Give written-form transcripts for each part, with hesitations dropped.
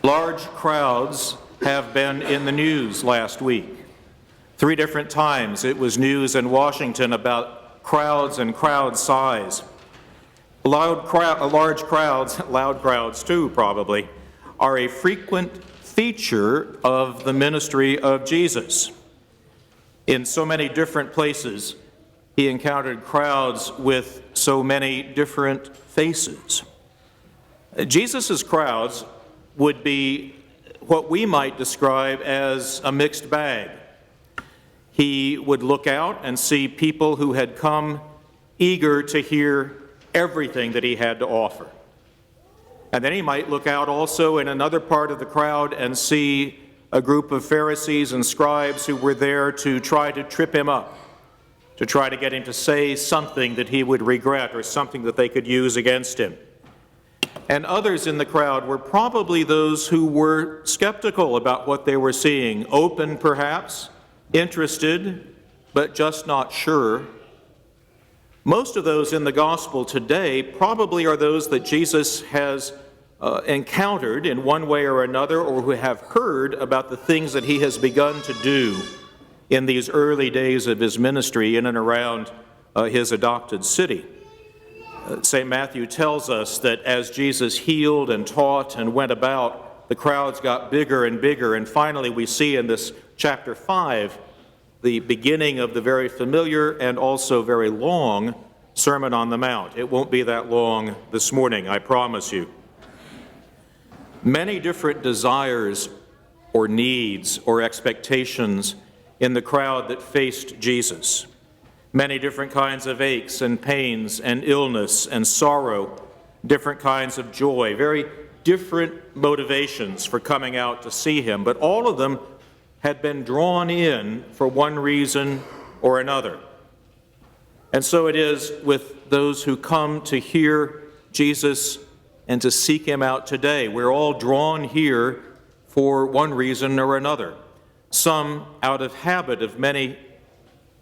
Large crowds have been in the news last week. 3 different times it was news in Washington about crowds and crowd size. Large crowds, loud crowds too probably, are a frequent feature of the ministry of Jesus. In so many different places, he encountered crowds with so many different faces. Jesus' crowds would be what we might describe as a mixed bag. He would look out and see people who had come eager to hear everything that he had to offer. And then he might look out also in another part of the crowd and see a group of Pharisees and scribes who were there to try to trip him up, to try to get him to say something that he would regret or something that they could use against him. And others in the crowd were probably those who were skeptical about what they were seeing, open perhaps, interested, but just not sure. Most of those in the gospel today probably are those that Jesus has encountered in one way or another, or who have heard about the things that he has begun to do in these early days of his ministry in and around his adopted city. St. Matthew tells us that as Jesus healed and taught and went about, the crowds got bigger and bigger, and finally we see in this chapter 5 the beginning of the very familiar and also very long Sermon on the Mount. It won't be that long this morning, I promise you. Many different desires or needs or expectations in the crowd that faced Jesus. Many different kinds of aches and pains and illness and sorrow, different kinds of joy, very different motivations for coming out to see him, but all of them had been drawn in for one reason or another. And so it is with those who come to hear Jesus and to seek him out today. We're all drawn here for one reason or another. Some out of habit of many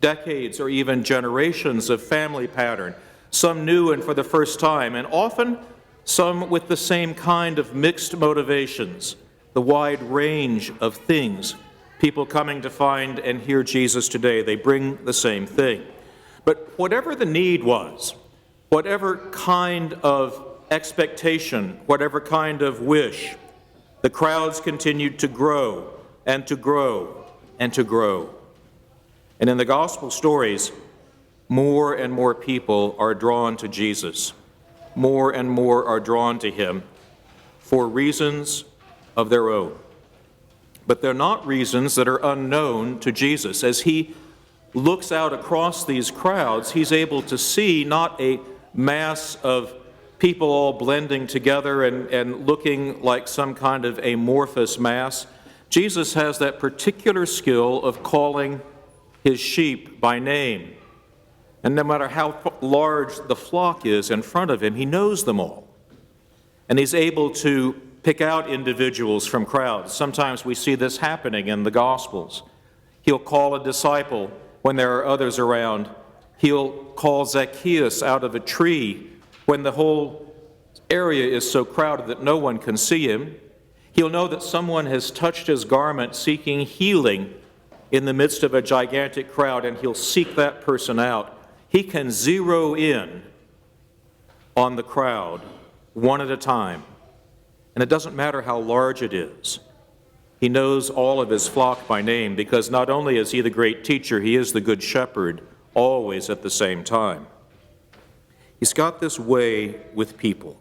decades or even generations of family pattern, some new and for the first time, and often some with the same kind of mixed motivations, the wide range of things people coming to find and hear Jesus today. They bring the same thing. But whatever the need was, whatever kind of expectation, whatever kind of wish, the crowds continued to grow and to grow and to grow. And in the gospel stories, more and more people are drawn to Jesus. More and more are drawn to him for reasons of their own. But they're not reasons that are unknown to Jesus. As he looks out across these crowds, he's able to see not a mass of people all blending together and looking like some kind of amorphous mass. Jesus has that particular skill of calling his sheep by name. And no matter how large the flock is in front of him, he knows them all. And he's able to pick out individuals from crowds. Sometimes we see this happening in the Gospels. He'll call a disciple when there are others around. He'll call Zacchaeus out of a tree when the whole area is so crowded that no one can see him. He'll know that someone has touched his garment seeking healing in the midst of a gigantic crowd, and he'll seek that person out. He can zero in on the crowd one at a time. And it doesn't matter how large it is. He knows all of his flock by name, because not only is he the great teacher, he is the good shepherd always at the same time. He's got this way with people.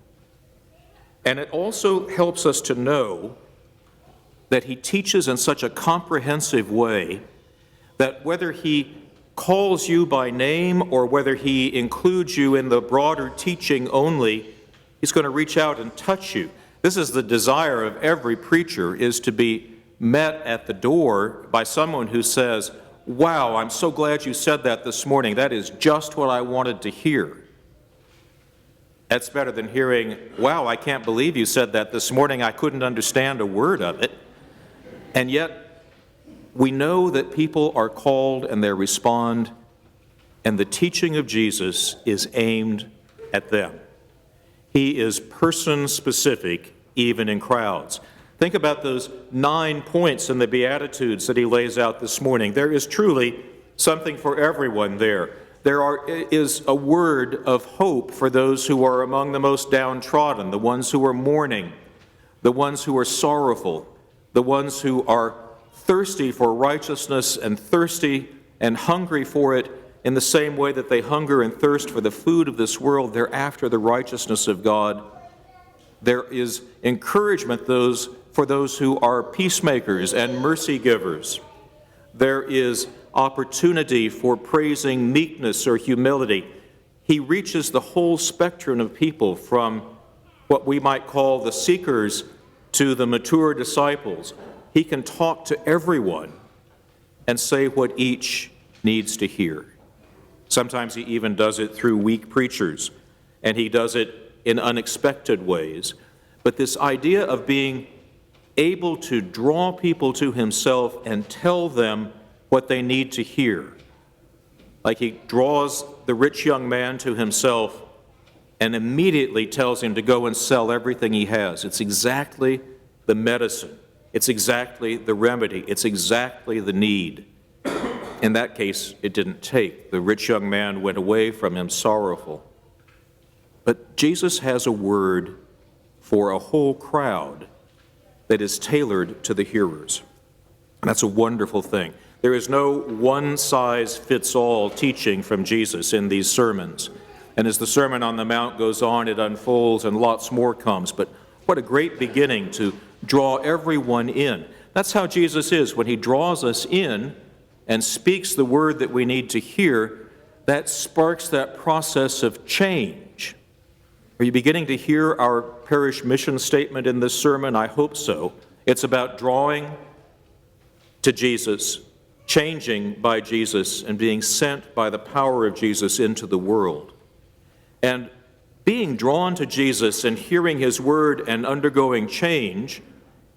And it also helps us to know that he teaches in such a comprehensive way that whether he calls you by name or whether he includes you in the broader teaching only, he's going to reach out and touch you. This is the desire of every preacher, is to be met at the door by someone who says, "Wow, I'm so glad you said that this morning. That is just what I wanted to hear." That's better than hearing, "Wow, I can't believe you said that this morning. I couldn't understand a word of it." And yet, we know that people are called and they respond, and the teaching of Jesus is aimed at them. He is person-specific, even in crowds. Think about those 9 points in the Beatitudes that he lays out this morning. There is truly something for everyone there. Is a word of hope for those who are among the most downtrodden, the ones who are mourning, the ones who are sorrowful, the ones who are thirsty for righteousness and thirsty and hungry for it in the same way that they hunger and thirst for the food of this world. They're after the righteousness of God. There is encouragement for those who are peacemakers and mercy givers. There is opportunity for praising meekness or humility. He reaches the whole spectrum of people, from what we might call the seekers to the mature disciples. He can talk to everyone and say what each needs to hear. Sometimes he even does it through weak preachers, and he does it in unexpected ways. But this idea of being able to draw people to himself and tell them what they need to hear, like he draws the rich young man to himself and immediately tells him to go and sell everything he has. It's exactly the medicine. It's exactly the remedy. It's exactly the need. In that case, it didn't take. The rich young man went away from him sorrowful. But Jesus has a word for a whole crowd that is tailored to the hearers. And that's a wonderful thing. There is no one-size-fits-all teaching from Jesus in these sermons. And as the Sermon on the Mount goes on, it unfolds and lots more comes. But what a great beginning to draw everyone in. That's how Jesus is. When he draws us in and speaks the word that we need to hear, that sparks that process of change. Are you beginning to hear our parish mission statement in this sermon? I hope so. It's about drawing to Jesus, changing by Jesus, and being sent by the power of Jesus into the world. And being drawn to Jesus and hearing his word and undergoing change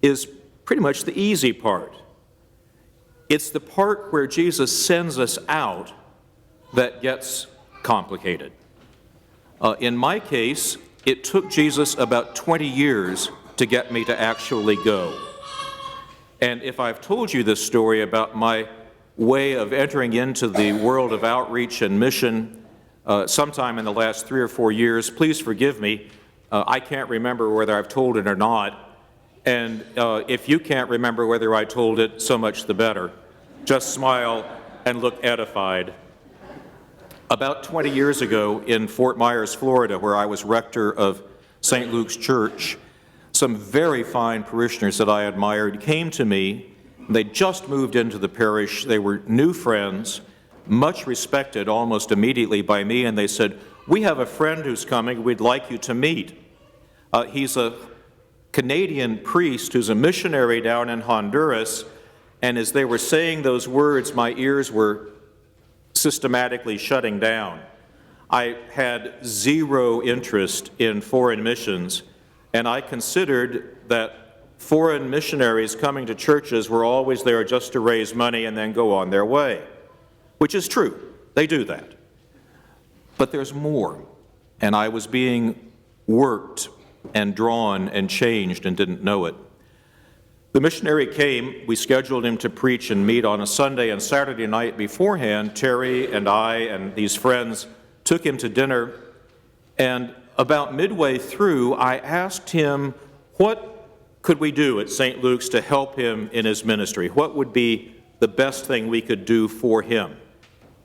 is pretty much the easy part. It's the part where Jesus sends us out that gets complicated. In my case, it took Jesus about 20 years to get me to actually go. And if I've told you this story about my way of entering into the world of outreach and mission sometime in the last 3 or 4 years, please forgive me. I can't remember whether I've told it or not. And if you can't remember whether I told it, so much the better. Just smile and look edified. About 20 years ago in Fort Myers, Florida, where I was rector of St. Luke's Church, some very fine parishioners that I admired came to me. They just moved into the parish. They were new friends, much respected almost immediately by me, and they said, "We have a friend who's coming we'd like you to meet. He's a Canadian priest who's a missionary down in Honduras," and as they were saying those words, my ears were systematically shutting down. I had zero interest in foreign missions, and I considered that foreign missionaries coming to churches were always there just to raise money and then go on their way, which is true. They do that. But there's more, and I was being worked and drawn and changed and didn't know it. The missionary came. We scheduled him to preach and meet on a Sunday and Saturday night beforehand. Terry and I and these friends took him to dinner, and about midway through, I asked him, what could we do at St. Luke's to help him in his ministry? What would be the best thing we could do for him?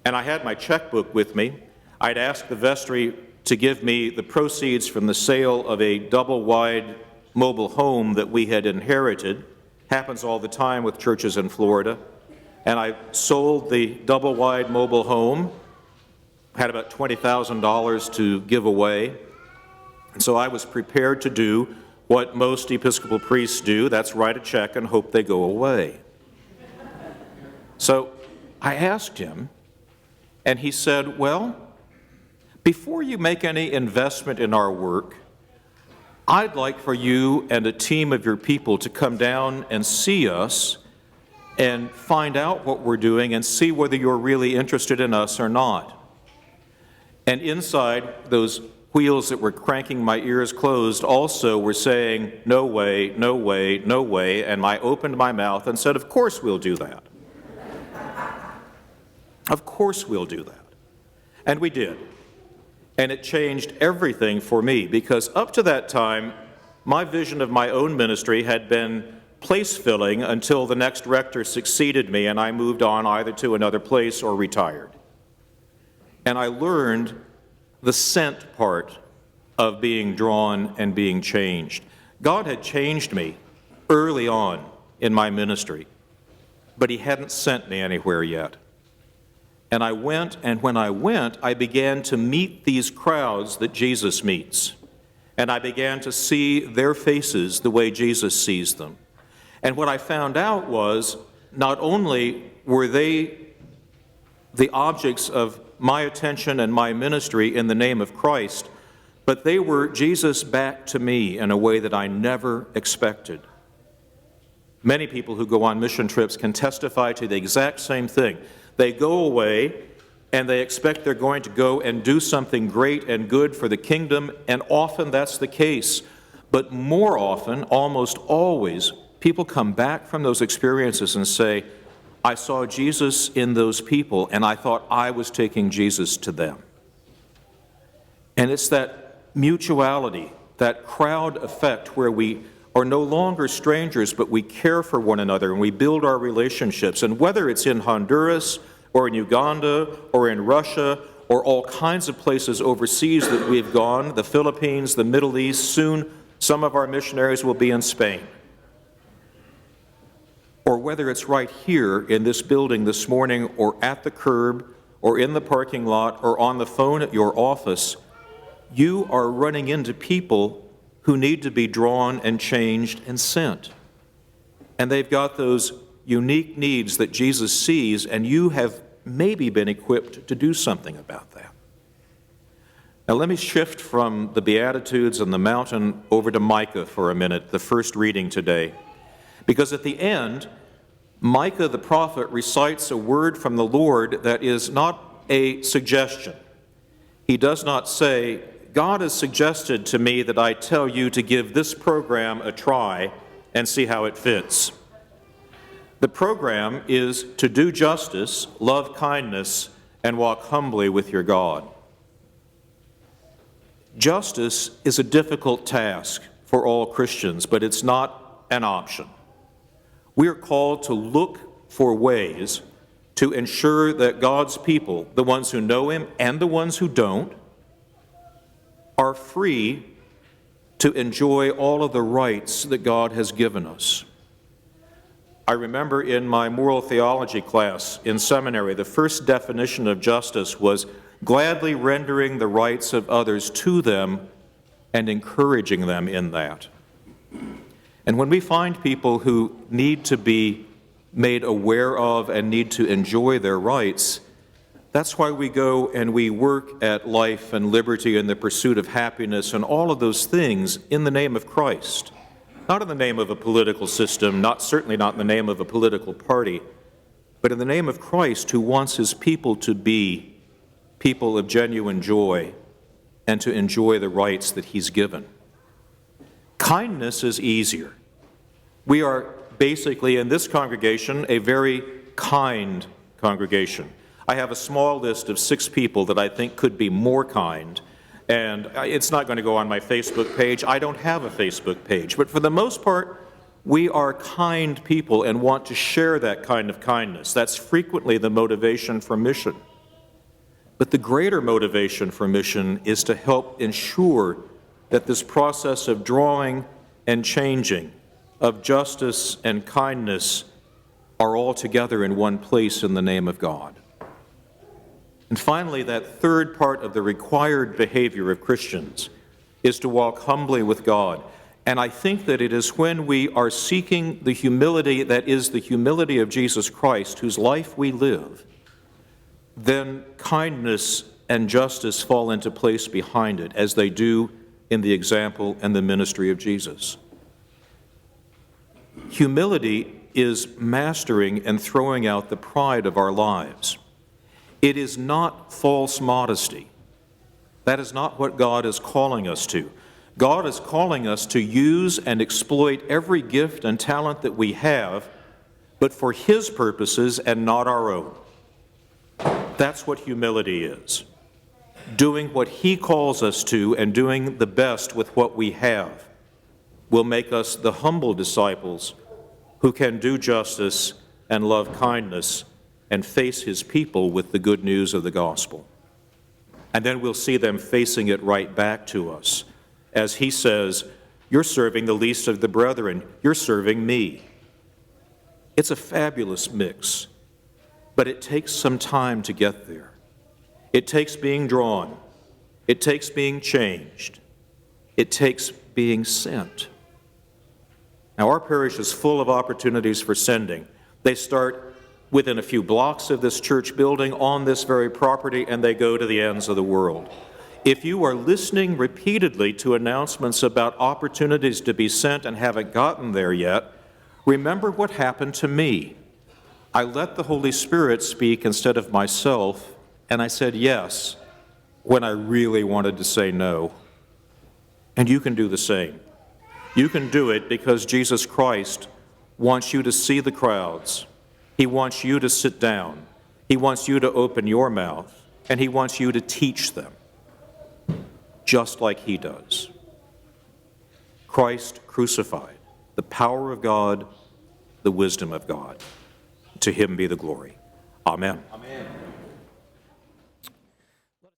And I had my checkbook with me. I'd asked the vestry to give me the proceeds from the sale of a double-wide mobile home that we had inherited. Happens all the time with churches in Florida. And I sold the double-wide mobile home, had about $20,000 to give away. And so I was prepared to do what most Episcopal priests do, that's write a check and hope they go away. So I asked him, and he said, well, before you make any investment in our work, I'd like for you and a team of your people to come down and see us and find out what we're doing and see whether you're really interested in us or not. And inside those wheels that were cranking my ears closed also were saying, no way, no way, no way, and I opened my mouth and said, of course we'll do that. Of course we'll do that. And we did. And it changed everything for me, because up to that time, my vision of my own ministry had been place-filling until the next rector succeeded me and I moved on either to another place or retired. And I learned the sent part of being drawn and being changed. God had changed me early on in my ministry, but He hadn't sent me anywhere yet. And I went, and when I went, I began to meet these crowds that Jesus meets. And I began to see their faces the way Jesus sees them. And what I found out was, not only were they the objects of my attention and my ministry in the name of Christ, but they were Jesus back to me in a way that I never expected. Many people who go on mission trips can testify to the exact same thing. They go away and they expect they're going to go and do something great and good for the kingdom, and often that's the case. But more often, almost always, people come back from those experiences and say, I saw Jesus in those people, and I thought I was taking Jesus to them. And it's that mutuality, that crowd effect where we are no longer strangers, but we care for one another and we build our relationships. And whether it's in Honduras or in Uganda or in Russia or all kinds of places overseas that we've gone, the Philippines, the Middle East, soon some of our missionaries will be in Spain. Or whether it's right here in this building this morning or at the curb or in the parking lot or on the phone at your office, you are running into people who need to be drawn and changed and sent. And they've got those unique needs that Jesus sees, and you have maybe been equipped to do something about that. Now let me shift from the Beatitudes and the mountain over to Micah for a minute, the first reading today. Because at the end, Micah the prophet recites a word from the Lord that is not a suggestion. He does not say, God has suggested to me that I tell you to give this program a try and see how it fits. The program is to do justice, love kindness, and walk humbly with your God. Justice is a difficult task for all Christians, but it's not an option. We are called to look for ways to ensure that God's people, the ones who know Him and the ones who don't, are free to enjoy all of the rights that God has given us. I remember in my moral theology class in seminary, the first definition of justice was gladly rendering the rights of others to them and encouraging them in that. And when we find people who need to be made aware of and need to enjoy their rights, that's why we go and we work at life and liberty and the pursuit of happiness and all of those things in the name of Christ. Not in the name of a political system, certainly not in the name of a political party, but in the name of Christ, who wants His people to be people of genuine joy and to enjoy the rights that He's given. Kindness is easier. We are basically in this congregation a very kind congregation. I have a small list of 6 people that I think could be more kind, and it's not going to go on my Facebook page. I don't have a Facebook page, but for the most part, we are kind people and want to share that kind of kindness. That's frequently the motivation for mission. But the greater motivation for mission is to help ensure that this process of drawing and changing, of justice and kindness, are all together in one place in the name of God. And finally, that third part of the required behavior of Christians is to walk humbly with God. And I think that it is when we are seeking the humility that is the humility of Jesus Christ, whose life we live, then kindness and justice fall into place behind it, as they do in the example and the ministry of Jesus. Humility is mastering and throwing out the pride of our lives. It is not false modesty. That is not what God is calling us to. God is calling us to use and exploit every gift and talent that we have, but for His purposes and not our own. That's what humility is. Doing what He calls us to and doing the best with what we have will make us the humble disciples who can do justice and love kindness and face His people with the good news of the gospel. And then we'll see them facing it right back to us. As He says, you're serving the least of the brethren, you're serving me. It's a fabulous mix, but it takes some time to get there. It takes being drawn. It takes being changed. It takes being sent. Now, our parish is full of opportunities for sending. They start within a few blocks of this church building on this very property, and they go to the ends of the world. If you are listening repeatedly to announcements about opportunities to be sent and haven't gotten there yet, remember what happened to me. I let the Holy Spirit speak instead of myself, and I said yes when I really wanted to say no. And you can do the same. You can do it because Jesus Christ wants you to see the crowds. He wants you to sit down. He wants you to open your mouth, and He wants you to teach them, just like He does. Christ crucified, the power of God, the wisdom of God. To Him be the glory. Amen. Amen.